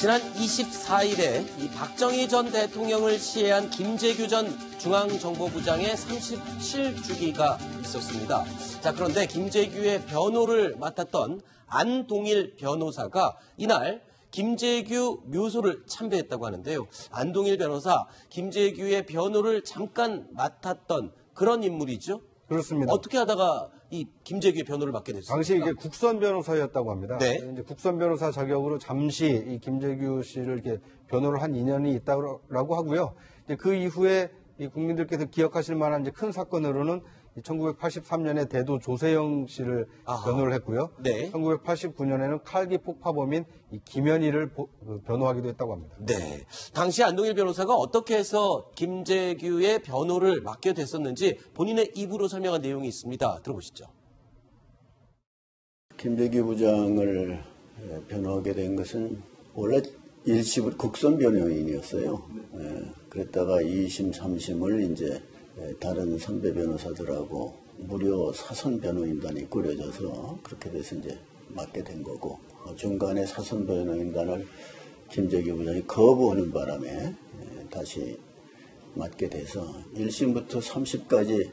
지난 24일에 이 박정희 전 대통령을 시해한 김재규 전 중앙정보부장의 37주기가 있었습니다. 자, 그런데 김재규의 변호를 맡았던 안동일 변호사가 이날 김재규 묘소를 참배했다고 하는데요. 안동일 변호사, 김재규의 변호를 잠깐 맡았던 그런 인물이죠? 그렇습니다. 어떻게 하다가 이 김재규의 변호를 맡게 됐습니까? 당시 이게 국선 변호사였다고 합니다. 네. 이제 국선 변호사 자격으로 잠시 이 김재규 씨를 이렇게 변호를 한 인연이 있다고 하고요. 이제 그 이후에 이 국민들께서 기억하실 만한 이제 큰 사건으로는 1983년에 대도 조세영 씨를 변호를 했고요. 네. 1989년에는 칼기 폭파범인 이 김현희를 변호하기도 했다고 합니다. 네. 당시 안동일 변호사가 어떻게 해서 김재규의 변호를 맡게 됐었는지 본인의 입으로 설명한 내용이 있습니다. 들어보시죠. 김재규 부장을 변호하게 된 것은 원래 1심 국선 변호인이었어요. 그랬다가 2심, 3심을 이제 다른 선배 변호사들하고 무료 사선 변호인단이 꾸려져서 그렇게 돼서 이제 맡게 된 거고, 중간에 사선 변호인단을 김재규 부장이 거부하는 바람에 다시 맡게 돼서 1심부터 30까지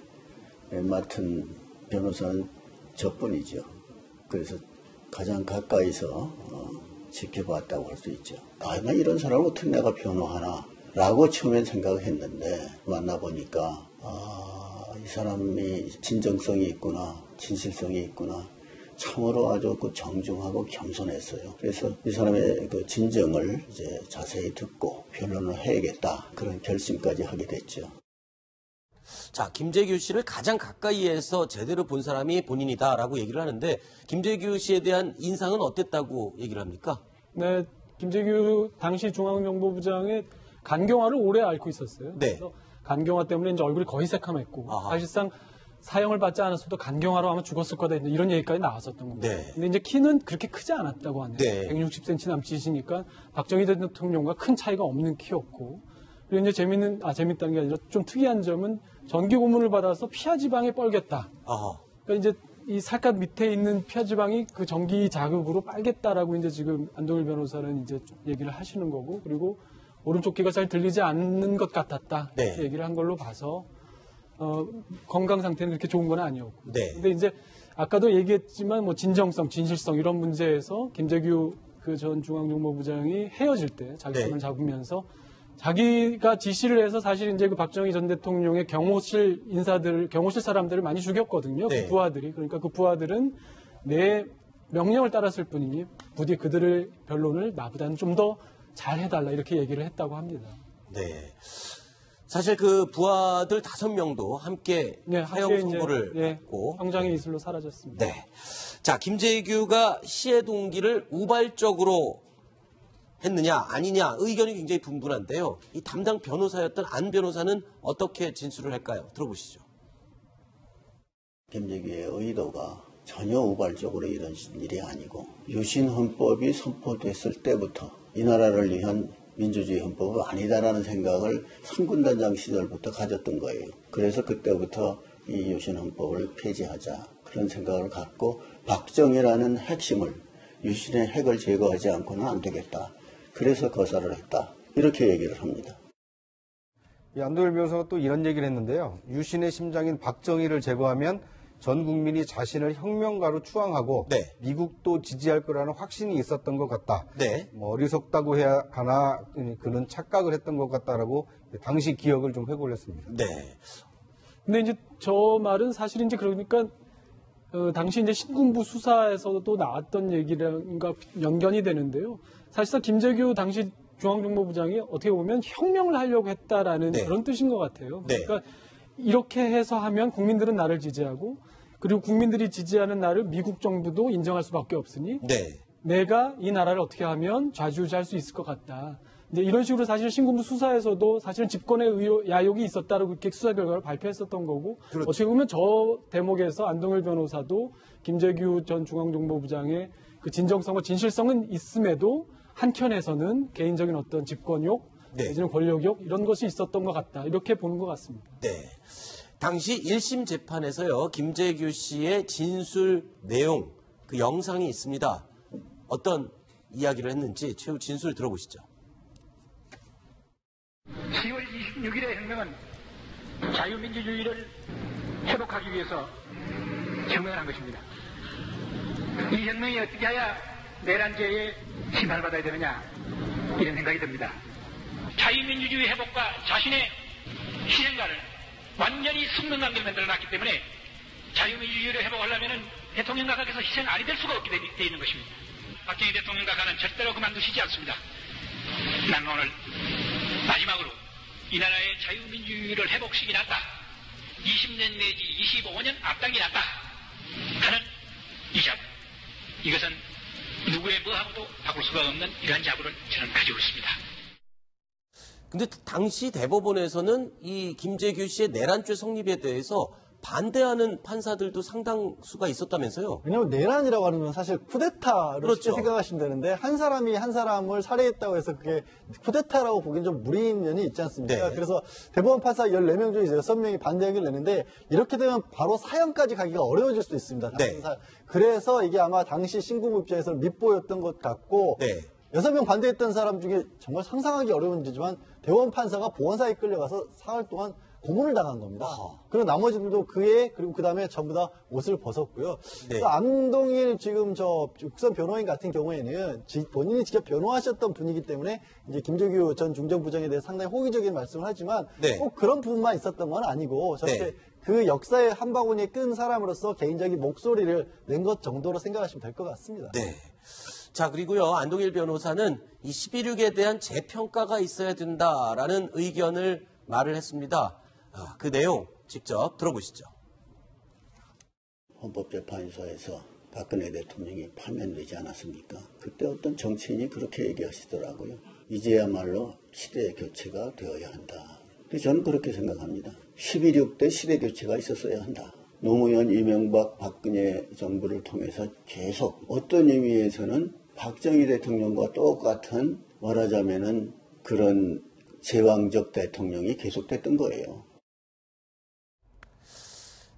맡은 변호사는 저뿐이죠. 그래서 가장 가까이서 지켜봤다고 할 수 있죠. 나 이런 사람을 어떻게 내가 변호하나 라고 처음엔 생각을 했는데 만나보니까 이 사람이 진정성이 있구나, 진실성이 있구나, 참으로 아주 정중하고 겸손했어요. 그래서 이 사람의 그 진정을 이제 자세히 듣고 변론을 해야겠다, 그런 결심까지 하게 됐죠. 자, 김재규 씨를 가장 가까이에서 제대로 본 사람이 본인이다라고 얘기를 하는데 김재규 씨에 대한 인상은 어땠다고 얘기를 합니까? 네, 김재규 당시 중앙정보부장의 간경화를 오래 앓고 있었어요. 네. 그래서 간경화 때문에 이제 얼굴이 거의 새카맸고 사실상 사형을 받지 않았어도 간경화로 아마 죽었을 거다 이런 얘기까지 나왔었던 겁니다. 네. 근데 이제 키는 그렇게 크지 않았다고 하네요. 네. 160cm 남짓이니까 박정희 대통령과 큰 차이가 없는 키였고, 그리고 이제 재밌다는 게 아니라 좀 특이한 점은 전기 고문을 받아서 피하 지방에 뻘겠다. 그러니까 이제 이 살갗 밑에 있는 피하 지방이 그 전기 자극으로 빨겠다라고 이제 지금 안동일 변호사는 이제 얘기를 하시는 거고, 그리고 오른쪽 귀가 잘 들리지 않는 것 같았다. 네. 이렇게 얘기를 한 걸로 봐서 건강 상태는 그렇게 좋은 건 아니었고. 네. 근데 이제 아까도 얘기했지만 뭐 진정성, 진실성 이런 문제에서 김재규 그 전 중앙정보부장이 헤어질 때 자기 손을 잡으면서 자기가 지시를 해서 사실 이제 그 박정희 전 대통령의 경호실 사람들을 많이 죽였거든요. 네. 그 부하들이. 그러니까 그 부하들은 내 명령을 따랐을 뿐이니 부디 그들의 변론을 나보다는 좀 더 잘 해달라 이렇게 얘기를 했다고 합니다. 네. 사실 그 부하들 5명도 함께 사형 선고를 받고 형장의 이슬로 사라졌습니다. 네. 자, 김재규가 시해 동기를 우발적으로 했느냐 아니냐 의견이 굉장히 분분한데요. 이 담당 변호사였던 안 변호사는 어떻게 진술을 할까요? 들어보시죠. 김재규의 의도가 전혀 우발적으로 이런 일이 아니고 유신헌법이 선포됐을 때부터 이 나라를 위한 민주주의 헌법은 아니다라는 생각을 삼군단장 시절부터 가졌던 거예요. 그래서 그때부터 이 유신헌법을 폐지하자 그런 생각을 갖고 박정희라는 핵심을, 유신의 핵을 제거하지 않고는 안 되겠다. 그래서 거사를 했다. 이렇게 얘기를 합니다. 이 안동일 변호사가 또 이런 얘기를 했는데요. 유신의 심장인 박정희를 제거하면 전 국민이 자신을 혁명가로 추앙하고 미국도 지지할 거라는 확신이 있었던 것 같다. 뭐 어리석다고 해야 하나 그는 착각을 했던 것 같다라고 당시 기억을 좀 회고를 했습니다. 네. 근데 이제 저 말은 사실 이제 그러니까 당시 이제 신군부 수사에서도 나왔던 얘기랑과 연결이 되는데요. 사실상 김재규 당시 중앙정보부장이 어떻게 보면 혁명을 하려고 했다라는 그런 뜻인 것 같아요. 그러니까 이렇게 해서 하면 국민들은 나를 지지하고, 그리고 국민들이 지지하는 나를 미국 정부도 인정할 수밖에 없으니 내가 이 나라를 어떻게 하면 좌지우지할 수 있을 것 같다. 이제 이런 식으로 사실 신군부 수사에서도 사실은 집권의 야욕이 있었다고 그렇게 수사 결과를 발표했었던 거고, 어떻게 보면 저 대목에서 안동일 변호사도 김재규 전 중앙정보부장의 그 진정성과 진실성은 있음에도 한켠에서는 개인적인 어떤 집권욕, 내지는 권력욕 이런 것이 있었던 것 같다. 이렇게 보는 것 같습니다. 네. 당시 1심 재판에서요. 김재규 씨의 진술 내용, 그 영상이 있습니다. 어떤 이야기를 했는지 최후 진술 들어보시죠. 10월 26일의 혁명은 자유민주주의를 회복하기 위해서 혁명을 한 것입니다. 이 혁명이 어떻게 해야 내란죄에 심판을 받아야 되느냐 이런 생각이 듭니다. 자유민주주의 회복과 자신의 희생가를 완전히 섞는 관계를 만들어놨기 때문에 자유민주주의를 회복하려면 대통령 각하께서 희생 아니 될 수가 없게 돼 있는 것입니다. 박정희 대통령 각하는 절대로 그만두시지 않습니다. 나는 오늘 마지막으로 이 나라의 자유민주주의를 회복시키 놨다. 20년 내지 25년 앞당기 놨다. 하는 이 자부. 이것은 누구의 뭐하고도 바꿀 수가 없는 이러한 자부를 저는 가지고 있습니다. 근데 당시 대법원에서는 이 김재규 씨의 내란죄 성립에 대해서 반대하는 판사들도 상당수가 있었다면서요? 왜냐하면 내란이라고 하는 건 사실 쿠데타로 그렇죠. 쉽게 생각하시면 되는데 한 사람이 한 사람을 살해했다고 해서 그게 쿠데타라고 보기엔 좀 무리인 면이 있지 않습니까? 네. 그래서 대법원 판사 14명 중에 6명이 반대 의견을 내는데 이렇게 되면 바로 사형까지 가기가 어려워질 수도 있습니다. 네. 그래서 이게 아마 당시 신궁 입장에서는 밉보였던 것 같고 네. 6명 반대했던 사람 중에 정말 상상하기 어려운 일이지만 대법원 판사가 보안사에 끌려가서 사흘 동안 고문을 당한 겁니다. 그리고 나머지들도 그리고 그 다음에 전부 다 옷을 벗었고요. 네. 또 안동일 지금 저 국선 변호인 같은 경우에는 본인이 직접 변호하셨던 분이기 때문에 이제 김재규 전 중정부장에 대해 상당히 호의적인 말씀을 하지만 네. 꼭 그런 부분만 있었던 건 아니고 저렇게 네. 그 역사의 한 바구니에 끈 사람으로서 개인적인 목소리를 낸 것 정도로 생각하시면 될 것 같습니다. 네. 자, 그리고요, 안동일 변호사는 이 11.6에 대한 재평가가 있어야 된다라는 의견을 말을 했습니다. 그 내용 직접 들어보시죠. 헌법재판소에서 박근혜 대통령이 파면되지 않았습니까? 그때 어떤 정치인이 그렇게 얘기하시더라고요. 이제야말로 시대의 교체가 되어야 한다. 근데 저는 그렇게 생각합니다. 11.6 때 시대 교체가 있었어야 한다. 노무현, 이명박, 박근혜 정부를 통해서 계속 어떤 의미에서는 박정희 대통령과 똑같은 말하자면은 그런 제왕적 대통령이 계속됐던 거예요.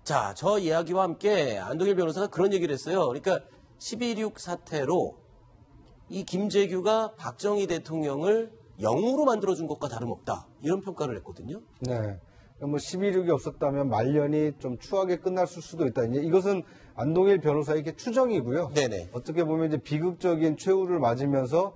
자, 저 이야기와 함께 안동일 변호사가 그런 얘기를 했어요. 그러니까 12.6 사태로 이 김재규가 박정희 대통령을 영웅으로 만들어준 것과 다름없다. 이런 평가를 했거든요. 네. 뭐 11.6이 없었다면 말년이 좀 추하게 끝날 수도 있다. 이제 이것은 안동일 변호사의 추정이고요. 네네. 어떻게 보면 이제 비극적인 최후를 맞으면서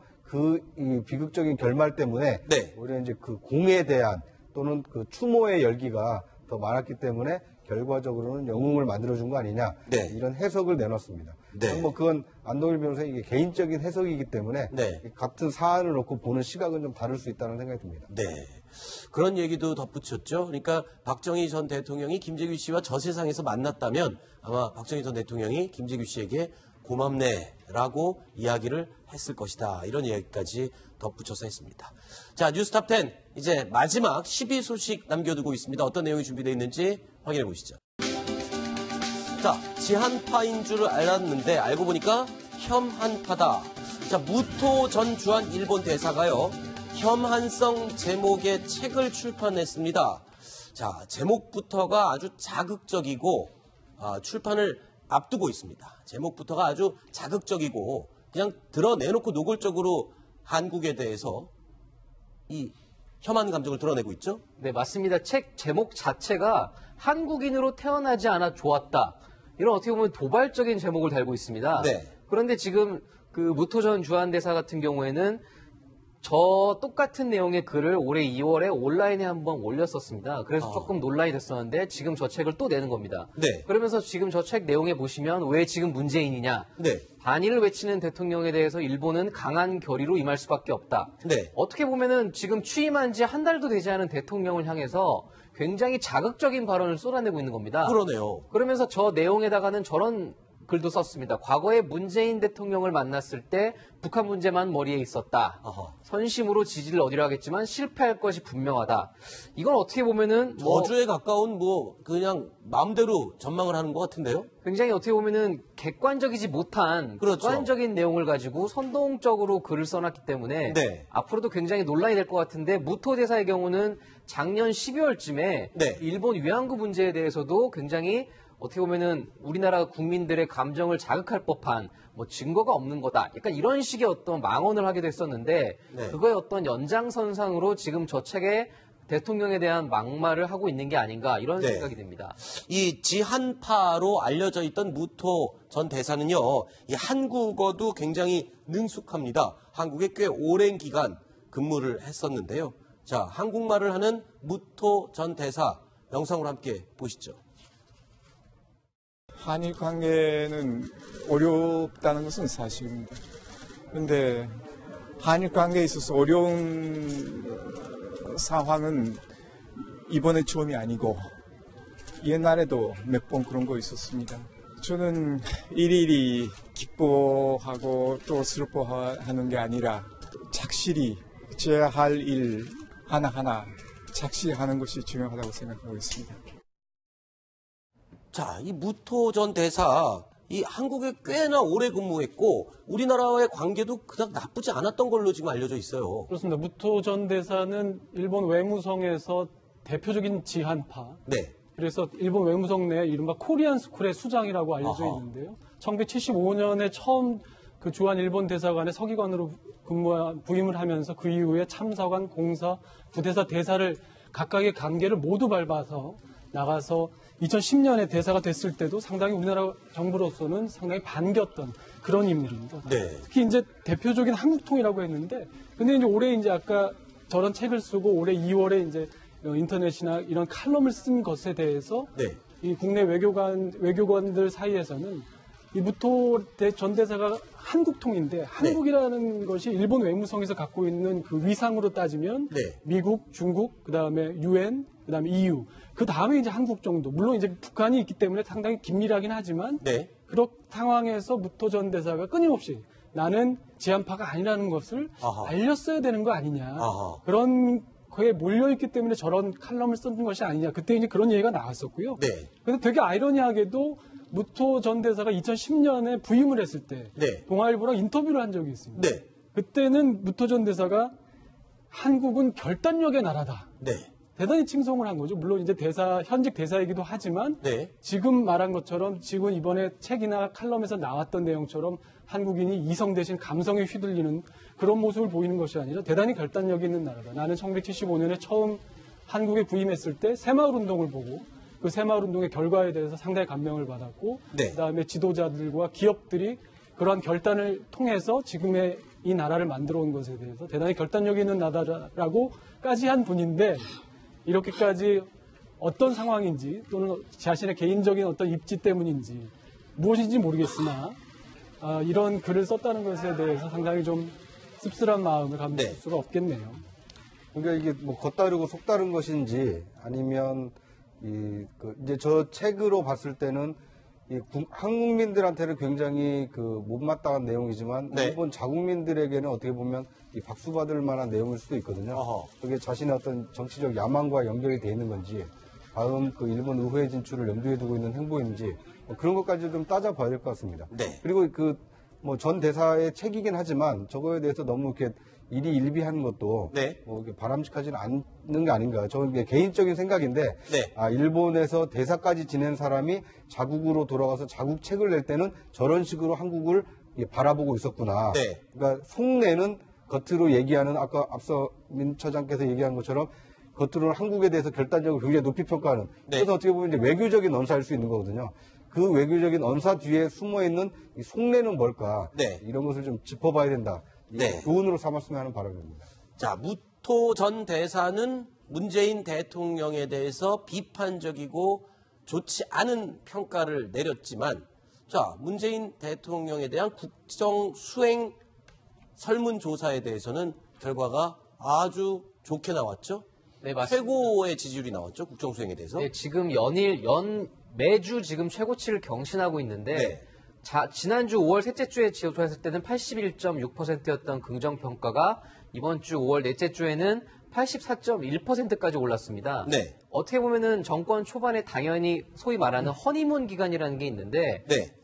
이 비극적인 결말 때문에 네. 오히려 이제 그 공에 대한 또는 그 추모의 열기가 더 많았기 때문에 결과적으로는 영웅을 만들어준 거 아니냐. 네. 이런 해석을 내놨습니다. 네. 뭐 그건 안동일 변호사의 이게 개인적인 해석이기 때문에 네. 같은 사안을 놓고 보는 시각은 좀 다를 수 있다는 생각이 듭니다. 네. 그런 얘기도 덧붙였죠. 그러니까 박정희 전 대통령이 김재규 씨와 저 세상에서 만났다면 아마 박정희 전 대통령이 김재규 씨에게 고맙네라고 이야기를 했을 것이다. 이런 이야기까지 덧붙여서 했습니다. 자, 뉴스탑 10 이제 마지막 10위 소식 남겨두고 있습니다. 어떤 내용이 준비되어 있는지 확인해 보시죠. 자, 지한파인 줄 알았는데 알고 보니까 혐한파다. 자, 무토 전 주한 일본 대사가요. 혐한성 제목의 책을 출판했습니다. 자, 제목부터가 아주 자극적이고 출판을 앞두고 있습니다. 제목부터가 아주 자극적이고 그냥 드러내놓고 노골적으로 한국에 대해서 이 혐한 감정을 드러내고 있죠. 네, 맞습니다. 책 제목 자체가 한국인으로 태어나지 않아 좋았다. 이런 어떻게 보면 도발적인 제목을 달고 있습니다. 네. 그런데 지금 그 무토 전 주한대사 같은 경우에는 저 똑같은 내용의 글을 올해 2월에 온라인에 한번 올렸었습니다. 그래서 조금 논란이 됐었는데 지금 저 책을 또 내는 겁니다. 네. 그러면서 지금 저 책 내용에 보시면 왜 지금 문재인이냐. 네. 반일을 외치는 대통령에 대해서 일본은 강한 결의로 임할 수밖에 없다. 네. 어떻게 보면은 지금 취임한 지 한 달도 되지 않은 대통령을 향해서 굉장히 자극적인 발언을 쏟아내고 있는 겁니다. 그러네요. 그러면서 저 내용에다가는 저런 글도 썼습니다. 과거에 문재인 대통령을 만났을 때 북한 문제만 머리에 있었다. 어허. 선심으로 지지를 얻으려 하겠지만 실패할 것이 분명하다. 이건 어떻게 보면은 저주에 가까운 그냥 마음대로 전망을 하는 것 같은데요. 굉장히 어떻게 보면은 객관적이지 못한 그렇죠. 객관적인 내용을 가지고 선동적으로 글을 써놨기 때문에 네. 앞으로도 굉장히 논란이 될 것 같은데 무토 대사의 경우는 작년 12월쯤에 네. 일본 위안부 문제에 대해서도 굉장히 어떻게 보면은 우리나라 국민들의 감정을 자극할 법한 뭐 증거가 없는 거다. 약간 이런 식의 어떤 망언을 하게 됐었는데 네. 그거의 어떤 연장선상으로 지금 저 책에 대통령에 대한 막말을 하고 있는 게 아닌가 이런 네. 생각이 듭니다. 이 지한파로 알려져 있던 무토 전 대사는요, 이 한국어도 굉장히 능숙합니다. 한국에 꽤 오랜 기간 근무를 했었는데요. 자, 한국말을 하는 무토 전 대사 영상으로 함께 보시죠. 한일 관계는 어렵다는 것은 사실입니다. 그런데 한일 관계에 있어서 어려운 상황은 이번에 처음이 아니고 옛날에도 몇 번 그런 거 있었습니다. 저는 일일이 기뻐하고 또 슬퍼하는 게 아니라 착실히 제야 할 일 하나하나 착실히 하는 것이 중요하다고 생각하고 있습니다. 자, 이 무토 전 대사, 이 한국에 꽤나 오래 근무했고 우리나라와의 관계도 그닥 나쁘지 않았던 걸로 지금 알려져 있어요. 그렇습니다. 무토 전 대사는 일본 외무성에서 대표적인 지한파. 네. 그래서 일본 외무성 내 이른바 코리안 스쿨의 수장이라고 알려져 아하. 있는데요. 1975년에 처음 그 주한 일본 대사관의 서기관으로 부임을 하면서 그 이후에 참사관, 공사, 부대사, 대사를 각각의 관계를 모두 밟아서 나가서 2010년에 대사가 됐을 때도 상당히 우리나라 정부로서는 상당히 반겼던 그런 인물입니다. 네. 특히 이제 대표적인 한국통이라고 했는데, 근데 이제 올해 이제 아까 저런 책을 쓰고 올해 2월에 이제 인터넷이나 이런 칼럼을 쓴 것에 대해서 네. 이 국내 외교관들 사이에서는 이 무토 전 대사가 한국통인데 한국이라는 것이 일본 외무성에서 갖고 있는 그 위상으로 따지면 네. 미국, 중국, 그다음에 UN, 그다음에 EU, 그 다음에 이제 한국 정도. 물론 이제 북한이 있기 때문에 상당히 긴밀하긴 하지만 네. 그런 상황에서 무토 전 대사가 끊임없이 나는 지한파가 아니라는 것을 아하. 알렸어야 되는 거 아니냐. 아하. 그런 거에 몰려있기 때문에 저런 칼럼을 쓴 것이 아니냐. 그때 이제 그런 얘기가 나왔었고요. 네. 근데 되게 아이러니하게도 무토 전 대사가 2010년에 부임을 했을 때 네. 동아일보랑 인터뷰를 한 적이 있습니다. 네. 그때는 무토 전 대사가 한국은 결단력의 나라다. 네. 대단히 칭송을 한 거죠. 물론 이제 현직 대사이기도 하지만 네. 지금 말한 것처럼 지금 이번에 책이나 칼럼에서 나왔던 내용처럼 한국인이 이성 대신 감성에 휘둘리는 그런 모습을 보이는 것이 아니라 대단히 결단력 있는 나라다. 나는 1975년에 처음 한국에 부임했을 때 새마을 운동을 보고 그 새마을 운동의 결과에 대해서 상당히 감명을 받았고 네. 그다음에 지도자들과 기업들이 그러한 결단을 통해서 지금의 이 나라를 만들어 온 것에 대해서 대단히 결단력 있는 나라라고까지 한 분인데 이렇게까지 어떤 상황인지 또는 자신의 개인적인 어떤 입지 때문인지 무엇인지 모르겠으나 이런 글을 썼다는 것에 대해서 상당히 좀 씁쓸한 마음을 감출 네. 수가 없겠네요. 그러니까 이게 뭐 겉다르고 속다른 것인지 아니면 이제 저 책으로 봤을 때는 한국민들한테는 굉장히 못마땅한 내용이지만 네. 일본 자국민들에게는 어떻게 보면 박수받을 만한 내용일 수도 있거든요. 어허. 그게 자신의 어떤 정치적 야망과 연결이 돼 있는 건지 다음 일본 의회 진출을 염두에 두고 있는 행보인지 그런 것까지 좀 따져봐야 될 것 같습니다. 네. 그리고 전 대사의 책이긴 하지만 저거에 대해서 너무 이렇게 일희일비하는 것도 네. 이렇게 바람직하지는 않는 게 아닌가. 저는 개인적인 생각인데 네. 일본에서 대사까지 지낸 사람이 자국으로 돌아가서 자국 책을 낼 때는 저런 식으로 한국을 바라보고 있었구나. 네. 그러니까 속내는 겉으로 얘기하는 아까 앞서 민 처장께서 얘기한 것처럼 겉으로는 한국에 대해서 결단적으로 굉장히 높이 평가하는. 네. 그래서 어떻게 보면 이제 외교적인 언사일 수 있는 거거든요. 그 외교적인 언사 뒤에 숨어 있는 이 속내는 뭘까? 네. 이런 것을 좀 짚어봐야 된다. 네. 교훈으로 삼았으면 하는 바람입니다. 자, 무토 전 대사는 문재인 대통령에 대해서 비판적이고 좋지 않은 평가를 내렸지만, 자, 문재인 대통령에 대한 국정 수행 설문조사에 대해서는 결과가 아주 좋게 나왔죠? 네, 맞습니다. 최고의 지지율이 나왔죠? 국정 수행에 대해서? 네, 지금 매주 지금 최고치를 경신하고 있는데 네. 지난주 5월 셋째 주에 조사했을 때는 81.6%였던 긍정평가가 이번 주 5월 넷째 주에는 84.1%까지 올랐습니다. 네. 어떻게 보면은 정권 초반에 당연히 소위 말하는 허니문 기간이라는 게 있는데 네.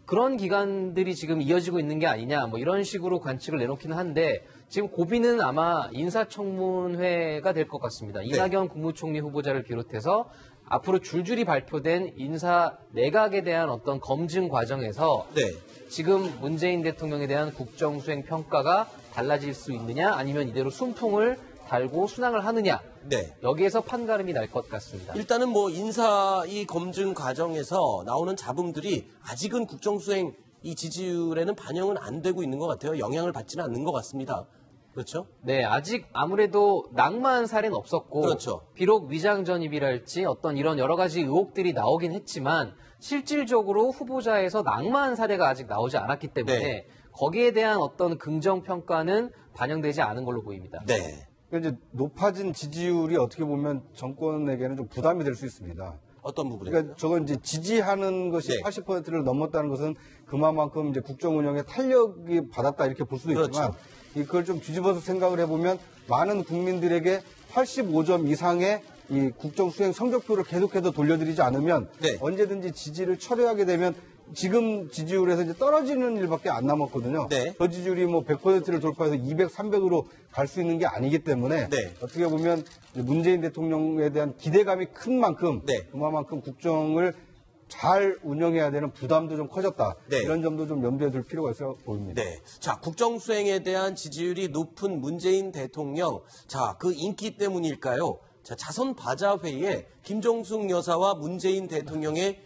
그런 기간들이 지금 이어지고 있는 게 아니냐 뭐 이런 식으로 관측을 내놓기는 한데 지금 고비는 아마 인사청문회가 될 것 같습니다. 이낙연 국무총리 후보자를 비롯해서 앞으로 줄줄이 발표된 인사 내각에 대한 어떤 검증 과정에서 네. 지금 문재인 대통령에 대한 국정수행 평가가 달라질 수 있느냐 아니면 이대로 순풍을 달고 순항을 하느냐 네. 여기에서 판가름이 날 것 같습니다. 일단은 뭐 인사 이 검증 과정에서 나오는 잡음들이 아직은 국정수행 이 지지율에는 반영은 안 되고 있는 것 같아요. 영향을 받지는 않는 것 같습니다. 그렇죠? 네, 아직 아무래도 낭만 사례는 없었고 그렇죠. 비록 위장 전입이랄지 어떤 이런 여러 가지 의혹들이 나오긴 했지만 실질적으로 후보자에서 낭만 사례가 아직 나오지 않았기 때문에 네. 거기에 대한 어떤 긍정 평가는 반영되지 않은 걸로 보입니다. 네. 그러니까 이제 높아진 지지율이 어떻게 보면 정권에게는 좀 부담이 될 수 있습니다. 어떤 부분에요? 그러니까 저건 이제 지지하는 것이 네. 80%를 넘었다는 것은 그만큼 이제 국정 운영에 탄력이 받았다 이렇게 볼 수도 있지만 그렇죠. 그걸 좀 뒤집어서 생각을 해보면 많은 국민들에게 85점 이상의 이 국정 수행 성적표를 계속해서 돌려드리지 않으면 네. 언제든지 지지를 철회하게 되면 지금 지지율에서 이제 떨어지는 일밖에 안 남았거든요. 네. 저 지지율이 뭐 100%를 돌파해서 200, 300으로 갈 수 있는 게 아니기 때문에 네. 어떻게 보면 문재인 대통령에 대한 기대감이 큰 만큼 네. 그만큼 국정을 잘 운영해야 되는 부담도 좀 커졌다. 네. 이런 점도 좀 염두에 둘 필요가 있어 보입니다. 네. 자, 국정수행에 대한 지지율이 높은 문재인 대통령. 자, 그 인기 때문일까요? 자, 자선 바자회에 김정숙 여사와 문재인 대통령의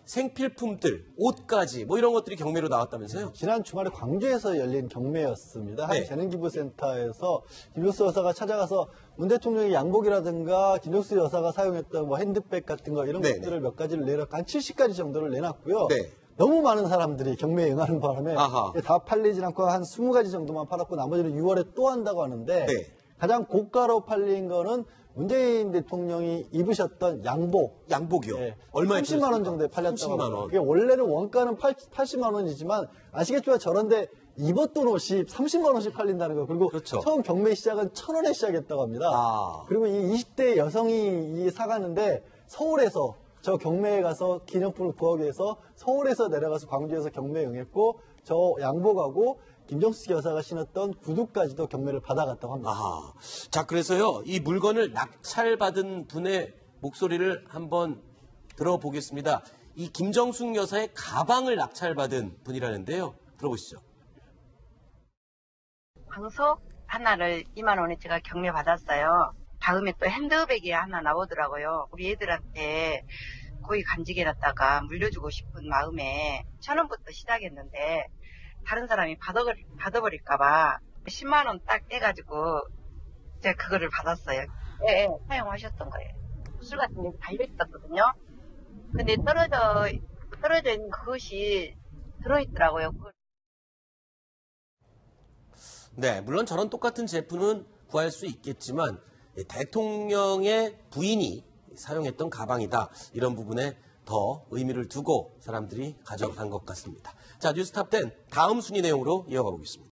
생필품들, 옷까지 뭐 이런 것들이 경매로 나왔다면서요? 지난 주말에 광주에서 열린 경매였습니다. 한 네. 재능기부센터에서 김정수 여사가 찾아가서 문 대통령의 양복이라든가 김정수 여사가 사용했던 뭐 핸드백 같은 거 이런 네네. 것들을 몇 가지를 내놨고 한 70가지 정도를 내놨고요. 네. 너무 많은 사람들이 경매에 응하는 바람에 아하. 다 팔리진 않고 한 20가지 정도만 팔았고 나머지는 6월에 또 한다고 하는데 네. 가장 고가로 팔린 거는 문재인 대통령이 입으셨던 양복. 양복이요. 네. 얼마에 30만 원 정도에 팔렸다고 30만 합니다. 원. 그게 원래는 원가는 80만 원이지만 아시겠지만 저런데 입었던 옷이 30만 원씩 팔린다는 거예요. 그리고 그렇죠. 처음 경매 시작은 1,000원에 시작했다고 합니다. 아. 그리고 이 20대 여성이 사가는데 서울에서 저 경매에 가서 기념품을 구하기 위해서 서울에서 내려가서 광주에서 경매에 응했고 저 양복하고 김정숙 여사가 신었던 구두까지도 경매를 받아갔다고 합니다. 아하. 자, 그래서요, 이 물건을 낙찰받은 분의 목소리를 한번 들어보겠습니다. 이 김정숙 여사의 가방을 낙찰받은 분이라는데요. 들어보시죠. 광석 하나를 2만 원에 제가 경매 받았어요. 다음에 또 핸드백이 하나 나오더라고요. 우리 애들한테 고이 간직해놨다가 물려주고 싶은 마음에 1,000원부터 시작했는데 다른 사람이 받아버릴까봐 10만 원 딱 떼가지고 제가 그거를 받았어요. 예, 사용하셨던 거예요. 술 같은 게 달려있었거든요. 근데 떨어져 있는 그것이 들어있더라고요. 네, 물론 저런 똑같은 제품은 구할 수 있겠지만 대통령의 부인이 사용했던 가방이다. 이런 부분에 더 의미를 두고 사람들이 가져간 것 같습니다. 자, 뉴스탑 10 다음 순위 내용으로 이어가 보겠습니다.